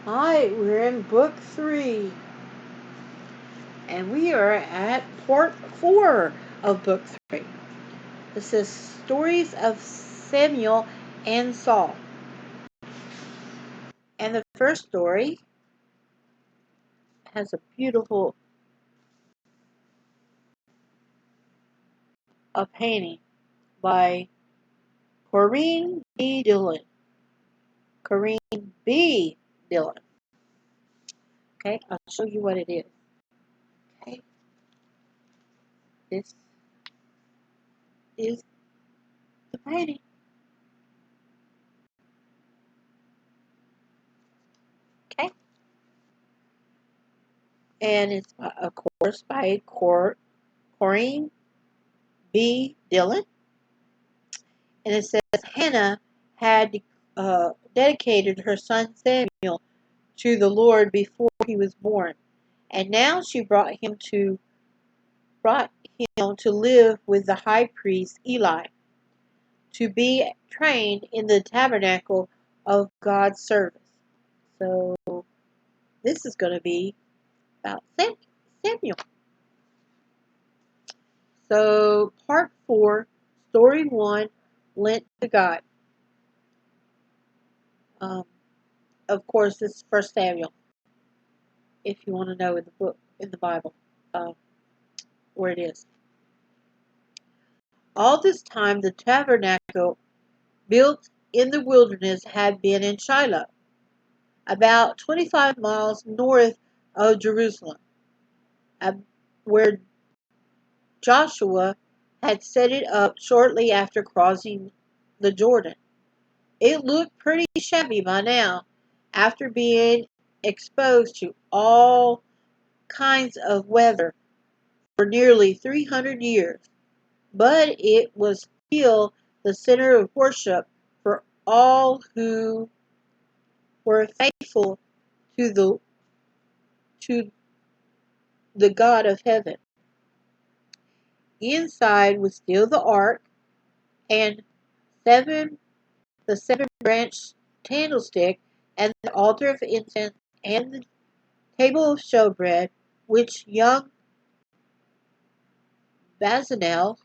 Hi, we're in book 3, and we are at part 4 of book 3. This is Stories of Samuel and Saul. And the first story has a beautiful painting by Corinne B. Dillon. Corinne B. Dillon. Okay, I'll show you what it is. Okay, this is the painting. Okay, and it's of course by Corinne B. Dillon. And it says Hannah had dedicated her son Samuel to the Lord before he was born, and now she brought him to live with the high priest Eli, to be trained in the tabernacle of God's service. So this is going to be about Samuel. So part 4, story 1, Lent to God. Of course, this is First Samuel. If you want to know in the book, in the Bible, where it is. All this time, the tabernacle built in the wilderness had been in Shiloh, about 25 miles north of Jerusalem, where Joshua had set it up shortly after crossing the Jordan. It looked pretty shabby by now, after being exposed to all kinds of weather for nearly 300 years. But it was still the center of worship for all who were faithful to to the God of heaven. Inside was still the ark and the seven branch candlestick and the altar of incense and the table of showbread, which young Bezalel,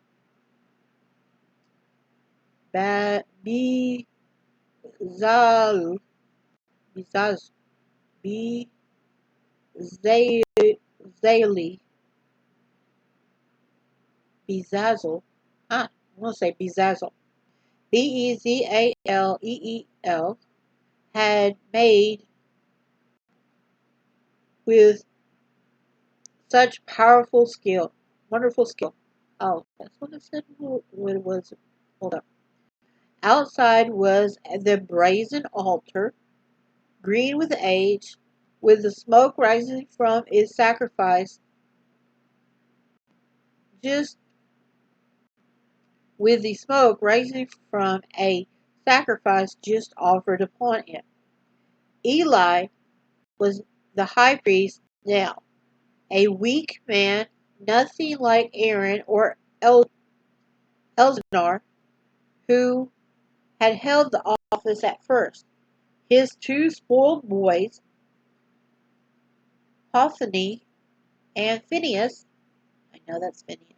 Bezalel, Bezalel, Bezazel. I'm going to say Bezazel. Bezaleel had made with such powerful skill, wonderful skill. Oh, that's what I said. What it was. Hold up. Outside was the brazen altar, green with age, with the smoke rising from its sacrifice, just with the smoke rising from a sacrifice just offered upon it. Eli was the high priest now, a weak man, nothing like Aaron or Eleazar, who had held the office at first. His two spoiled boys, Hophni and Phinehas, I know that's Phineas,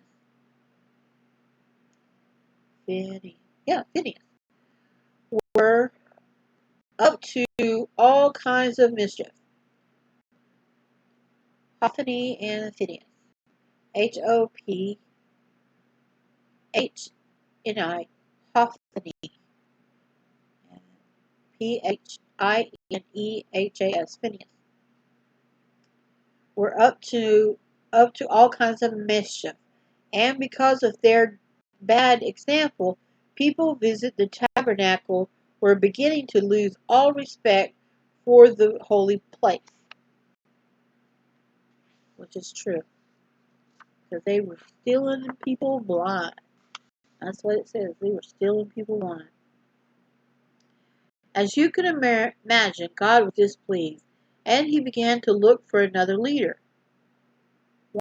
were up to all kinds of mischief. Hophni and Phinehas, Hophni, Phinehas, Phineas, were up to all kinds of mischief, and because of their bad example, people visit the tabernacle were beginning to lose all respect for the holy place, which is true, because they were stealing people blind. That's what it says. They were stealing people blind. As you can imagine, God was displeased, and he began to look for another leader.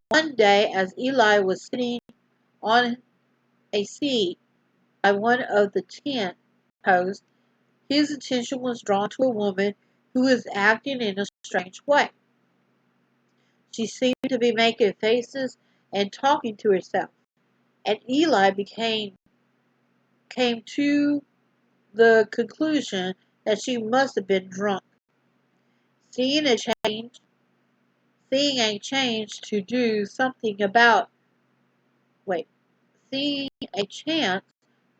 One day, as Eli was sitting on a seat by one of the tent posts, his attention was drawn to a woman who was acting in a strange way. She seemed to be making faces and talking to herself, and Eli came to the conclusion that she must have been drunk. Seeing a change, seeing a change to do something about wait, seeing a chance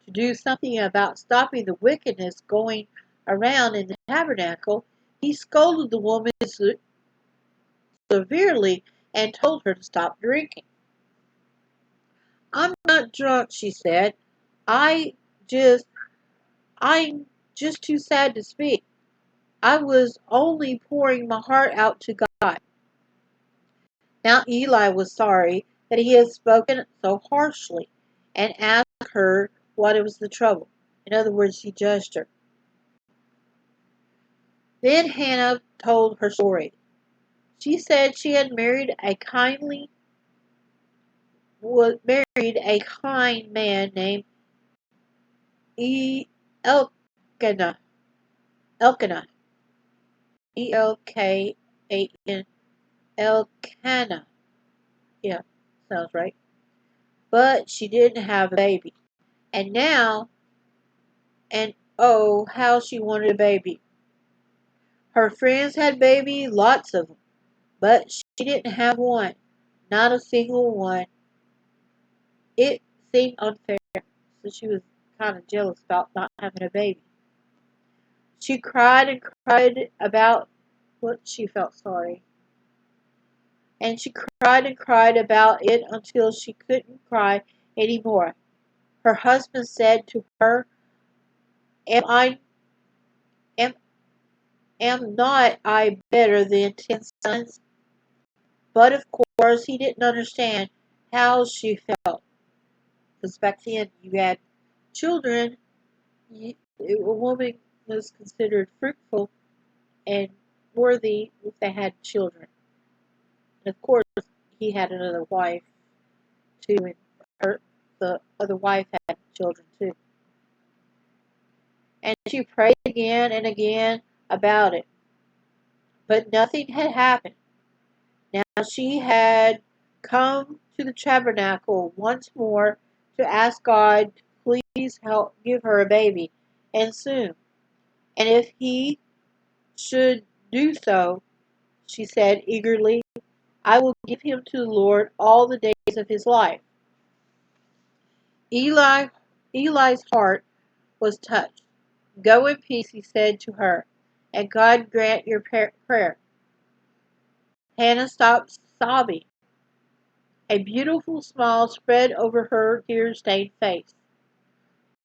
to do something about stopping the wickedness going around in the tabernacle, he scolded the woman severely and told her to stop drinking. I'm not drunk, she said. I just, I'm just too sad to speak. I was only pouring my heart out to God. Now Eli was sorry that he had spoken so harshly and asked her what was the trouble. In other words, he judged her. Then Hannah told her story. She said she had married a kind man named Elkanah. Elkanah. Elkan. Elkanah. Yeah, sounds right. But she didn't have a baby. And now, and oh, how she wanted a baby. Her friends had babies, lots of them, but she didn't have one. Not a single one. It seemed unfair, so she was kind of jealous about not having a baby. She cried and cried about what she felt sorry. And she cried and cried about it until she couldn't cry any more. Her husband said to her, Am I am am not I better than 10 sons? But of course he didn't understand how she felt. Because back then you had children, a woman was considered fruitful and worthy if they had children. And of course he had another wife too, and the other wife had children too. And she prayed again and again about it, but nothing had happened. Now she had come to the tabernacle once more to ask God to please help give her a baby, and soon. And if he should do so, she said eagerly, I will give him to the Lord all the days of his life. Eli, Eli's heart was touched. Go in peace, he said to her, and God grant your prayer. Hannah stopped sobbing. A beautiful smile spread over her tear-stained face.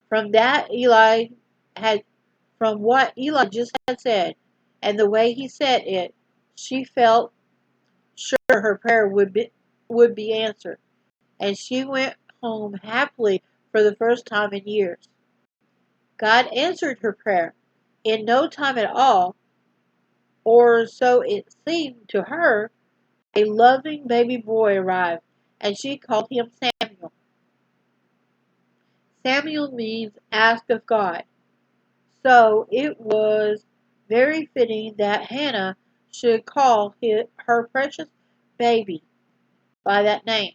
From that had from what Eli just had said, and the way he said it, she felt sure her prayer would be answered, and she went home happily for the first time in years. God answered her prayer. In no time at all, or so it seemed to her, a loving baby boy arrived, and she called him Samuel. Samuel means asked of God. So it was very fitting that Hannah should call her precious baby by that name.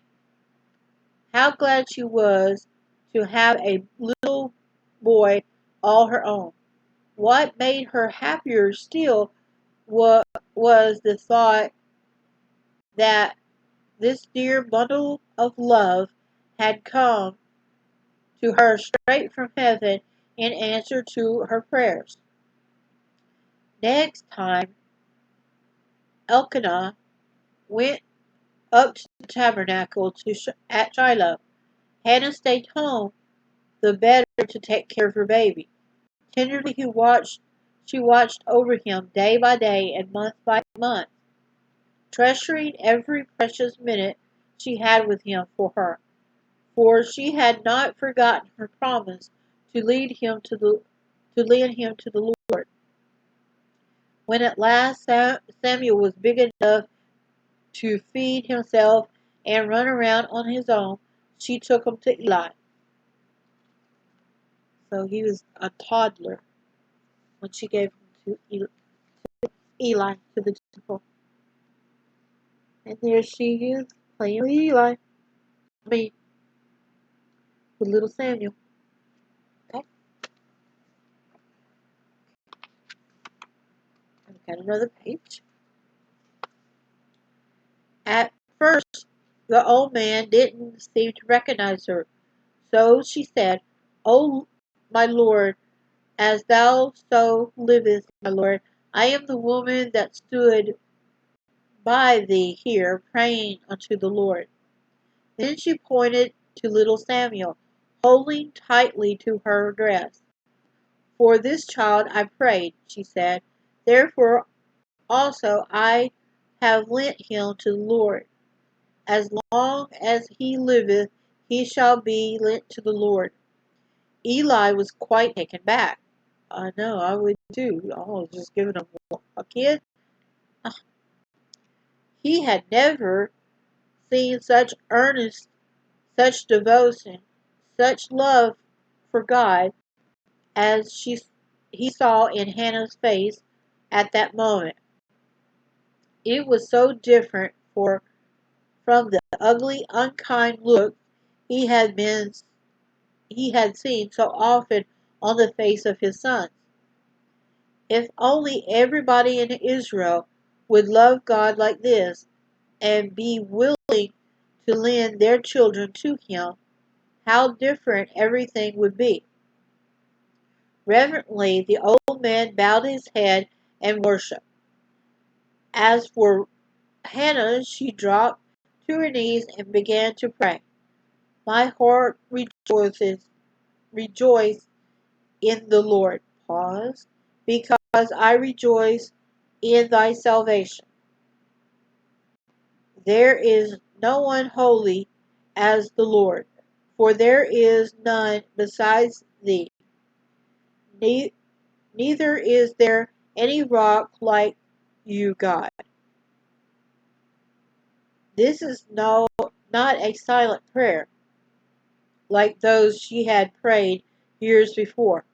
How glad she was to have a little boy all her own. What made her happier still was the thought that this dear bundle of love had come to her straight from heaven in answer to her prayers. Next time Elkanah went up to the tabernacle at Shiloh, Hannah stayed home the better to take care of her baby. Tenderly she watched over him day by day and month by month, treasuring every precious minute she had with him for her, for she had not forgotten her promise to lead him to the Lord. When at last Samuel was big enough to feed himself and run around on his own, she took him to Eli. So he was a toddler when she gave him to Eli to the temple. And there she is, playing with Eli. I mean, with little Samuel. Okay, I've got another page. At first, the old man didn't seem to recognize her, so she said, "Oh, my lord, as thou so livest, my lord, I am the woman that stood by thee here praying unto the Lord." Then she pointed to little Samuel, holding tightly to her dress. "For this child I prayed," she said. "Therefore also I have lent him to the Lord. As long as he liveth, he shall be lent to the Lord." Eli was quite taken back. "I know, I would too. Oh, just giving him a kid." He had never seen such earnest, such devotion, such love for God as he saw in Hannah's face at that moment. It was so different from the ugly, unkind look he had been he had seen so often on the face of his sons. If only everybody in Israel would love God like this and be willing to lend their children to him, how different everything would be. Reverently, the old man bowed his head and worshipped. As for Hannah, she dropped to her knees and began to pray. "My heart rejoice in the Lord." Pause. "Because I rejoice in thy salvation. There is no one holy as the Lord, for there is none besides thee. Neither is there any rock like you, God." This is not a silent prayer like those she had prayed years before.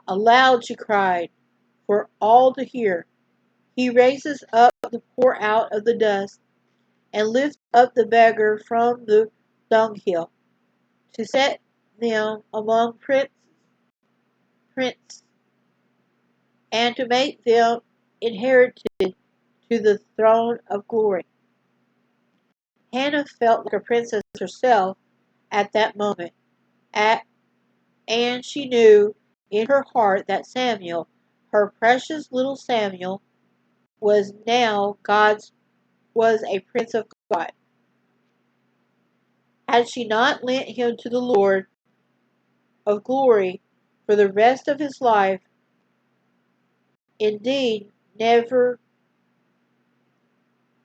Aloud she cried for all to hear. "He raises up the poor out of the dust, and lifts up the beggar from the dunghill, to set them among princes, and to make them inherited to the throne of glory." Hannah felt like a princess herself at that moment, and she knew in her heart that Samuel, her precious little Samuel, was a prince of God. Had she not lent him to the Lord of glory for the rest of his life, indeed, never,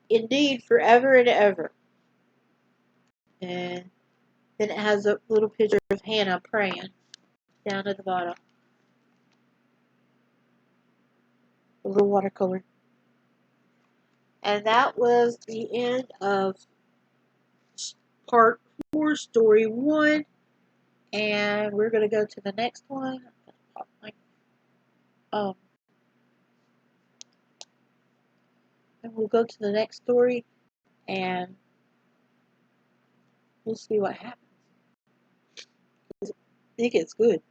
indeed, forever and ever. And then it has a little picture of Hannah praying down at the bottom, a little watercolor. And that was the end of part 4, story 1. And we're going to go to the next one. Um, and we'll go to the next story, and we'll see what happens. I think it's good.